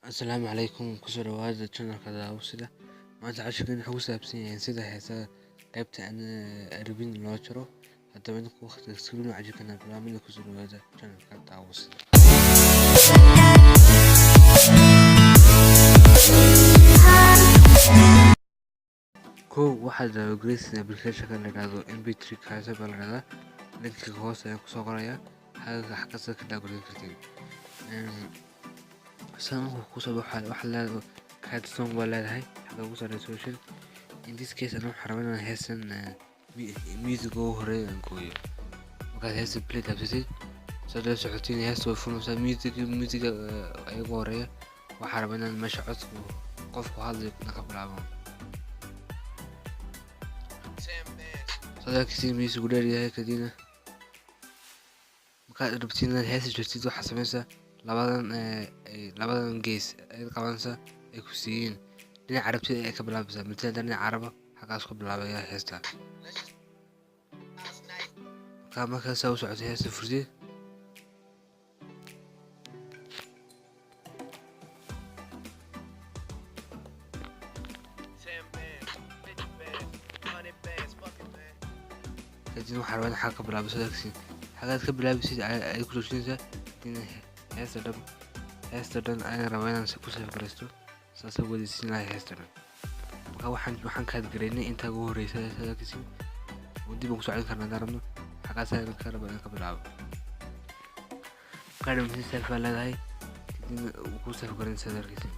السلام عليكم كسر هذا الشانل كذا وسida maanta casharkan wuxuu ku saabsan yahay sida heesaha qeybta rabin loo jaro hadaba idinku waqtiga screen casharkan barnaamijka kusoo dhawaada channelka daawasida waxaad downloadaysaa application la yiraahdo mp3 kaasoo balagada linka hoos ayaan kusoo qorayaa halkaas ka download kartiin سامو كوسا وحلا كاد سونغ ولا هاي حاجة كوسا resolution in this case أنا حرمنا هسن music هوري نقوي وقاعد هسه play تبتدي صدق سعوديين هسه وفرنا مثلا music أي هوري وحرمنا المشهد وقف هذا نقبل عبهم صدق كثير music وداري هاي كدينا وقاعد ربطينا هسه جديد وحسمسه labadan gees ay qabanaysa ay ku siiyeen dhinaca carabtida ay ka bilaabaysaa midna dhinaca caraba xaqaas ku bilaabaya heesta markaa soo socotay heesta furtid kadib waxaa rabaa xaq ka bilaabaysa xaqaad ka bilaabaysid ay ku joojinaysaa heesta dhan ayaan rabaa inaan ku safraysto saasoo wadisiinaya heesta dhan marka waxaan kaad garaynay intaa ugu horeysa heesadaasi dib ugu socon karnaa haddaan rabno xaqaas ayaan ka rabaa inaan ka bilaabo qaadam si safaa leedahay kadibna ku safgaran sadarkiisa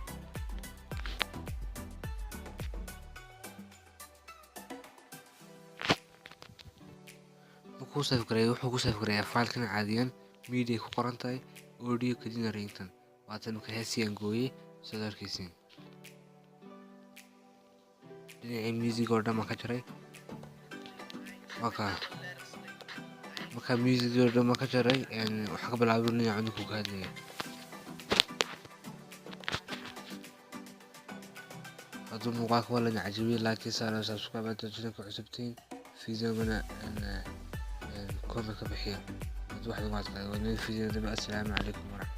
wuxuu ku safgarayaa faylkan caadiyan media ku qoran tahay audio kadibna ringtan waatan ka heesiyaan gooyay sadarkiisii dhinacii music oo dhan ka jaray marka music oo dhan ka jaray waxa ka bilaabay dhinaca cunug ku hadlaya haduu muuqaalka wala cajiibay laakiin saara subscribe hadda channelka cusubtiin fiidiyowgana comment ka bixiya واحد ما تقدر. السلام عليكم ورحمة الله.